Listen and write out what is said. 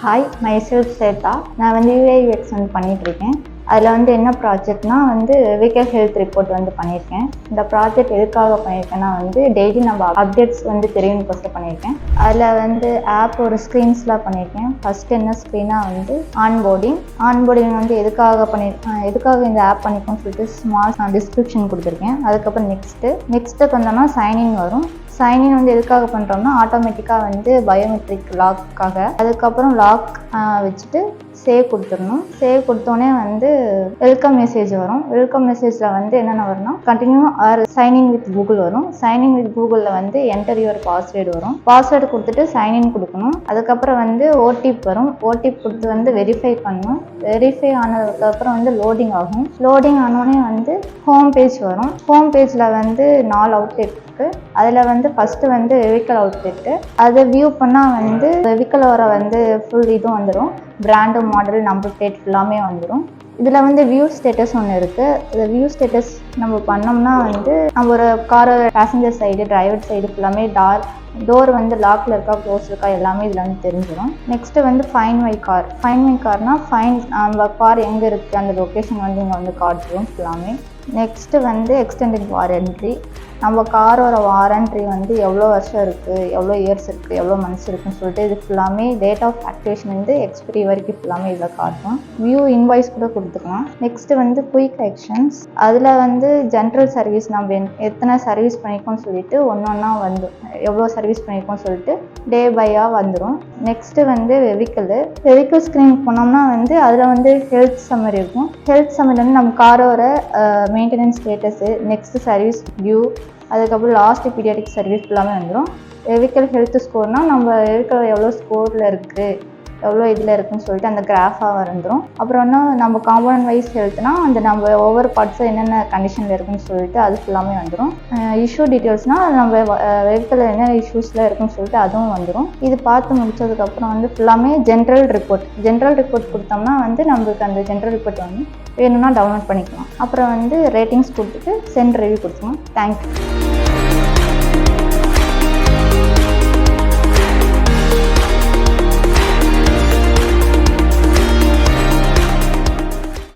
Hi, myself Shweta. நான் UI UX பண்ணிகிட்ருக்கேன். அதில் என்ன ப்ராஜெக்ட்னா வெஹிக்கல் ஹெல்த் ரிப்போர்ட் பண்ணியிருக்கேன். இந்த ப்ராஜெக்ட் எதுக்காக பண்ணியிருக்கேன்னா டெய்லி நம்ம அப்டேட்ஸ் தெரியணும்னு பண்ணியிருக்கேன். அதில் ஆப் ஒரு ஸ்க்ரீன்ஸ்லாம் பண்ணியிருக்கேன். ஃபஸ்ட்டு என்ன ஸ்க்ரீனாக ஆன்போர்டிங் எதுக்காக இந்த ஆப் பண்ணிக்கோன்னு சொல்லிட்டு ஸ்மால் டிஸ்கிரிப்ஷன் கொடுத்துருக்கேன். அதுக்கப்புறம் நெக்ஸ்ட்டுக்கு வந்தோம்னா சைன்இன் வரும். சைன்இன் எதுக்காக பண்ணுறோம்னா ஆட்டோமேட்டிக்காக பயோமெட்ரிக் லாக்காக. அதுக்கப்புறம் லாக் வச்சுட்டு சேவ் கொடுத்துடணும். சேவ் கொடுத்தோன்னே வெல்கம் மெசேஜ் வரும். வெல்கம் மெசேஜில் என்னென்ன வரும்னா continue R sign in with Google வரும். சைன்இன் வித் கூகுளில் என்டர் யுவர் பாஸ்வேர்டு வரும். பாஸ்வேர்டு கொடுத்துட்டு சைன்இன் கொடுக்கணும். அதுக்கப்புறம் ஓடிபி வரும். ஓடிபி கொடுத்து வெரிஃபை பண்ணணும். வெரிஃபை ஆனதுக்கப்புறம் லோடிங் ஆகும். லோடிங் ஆனோடனே ஹோம் பேஜ் வரும். ஹோம் பேஜில் 4 அவுட்லெட் இருக்குது. அதில் ஃபஸ்ட்டு வெஹிக்கல் அவுட்லெட்டு. அதை வியூ பண்ணால் வெஹிக்கலோட ஃபுல் இதுவும் வந்துடும். பிராண்டு, மாடல், நம்பர் பிளேட் எல்லாமே வந்துடும். இதில் வியூ ஸ்டேட்டஸ் ஒன்று இருக்குது. இந்த வியூ ஸ்டேட்டஸ் நம்ம பண்ணோம்னா நம்ம ஒரு காரை பேசஞ்சர் சைடு, டிரைவர் சைடு ஃபுல்லாமே டோர் லாக்கில் இருக்கா, க்ளோஸ் இருக்கா எல்லாமே இதில் தெரிஞ்சிடும். Next find my car. Find my கார்னா நம்ம கார் எங்கே இருக்குது அந்த லொக்கேஷன் இங்கே காட்டுவோம் ஃபுல்லாமே. Next extended warranty. நம்ம காரோட வாரண்ட்ரி எவ்வளோ வருஷம் இருக்குது, எவ்வளோ இயர்ஸ் இருக்குது, எவ்வளோ மந்த்ஸ் இருக்குன்னு சொல்லிட்டு இது ஃபுல்லாமே டேட் ஆஃப் ஆக்டிவேஷன் எக்ஸ்பிரி வரைக்கும் ஃபுல்லாமே இதில் காட்டும். வியூ இன்வாய்ஸ் கூட கொடுத்துக்கலாம். Next quick actions. அதில் ஜென்ரல் சர்வீஸ் நம்ம எத்தனை சர்வீஸ் பண்ணியிருக்கோம்னு சொல்லிட்டு ஒன்றா எவ்வளோ சர்வீஸ் பண்ணியிருக்கோம்னு சொல்லிட்டு டே பையாக வந்துடும். நெக்ஸ்ட்டு வெஹிக்கிள் ஸ்க்ரீன் போனோம்னா அதில் ஹெல்த் சம்மரி இருக்கும். ஹெல்த் சம்மரி நம்ம காரோட maintenance status, next service due, அதுக்கப்புறம் லாஸ்ட் பீரியாடிக் சர்வீஸ் ஃபுல்லாமே வந்துடும். வெஹிக்கிள் ஹெல்த் ஸ்கோர்னால் நம்ம வெஹிக்கிள் எவ்வளோ ஸ்கோரில் இருக்குது, எவ்வளோ இதில் இருக்குன்னு சொல்லிட்டு அந்த கிராஃபாக வந்துடும். அப்புறம் நம்ம காம்பனன்ட் வைஸ் ஹெல்த்னா நம்ம ஒவ்வொரு பார்ட்ஸும் என்னென்ன கண்டிஷனில் இருக்குன்னு சொல்லிட்டு அது ஃபுல்லாமே வந்துடும். இஷ்யூ டீட்டெயில்ஸ்னால் நம்ம வெஹிக்கிள் என்ன இஷ்யூஸில் இருக்குன்னு சொல்லிட்டு அதுவும் வந்துடும். இது பார்த்து முடிச்சதுக்கப்புறம் ஃபுல்லாமே ஜென்ரல் ரிப்போர்ட் கொடுத்தோம்னா நம்மளுக்கு அந்த ஜென்ரல் ரிப்போர்ட் வேணும்னா டவுன்லோட் பண்ணிக்கலாம். அப்புறம் ரேட்டிங்ஸ் கொடுத்துட்டு சென்ட் ரிவ்யூ கொடுத்துக்கலாம். தேங்க்யூ.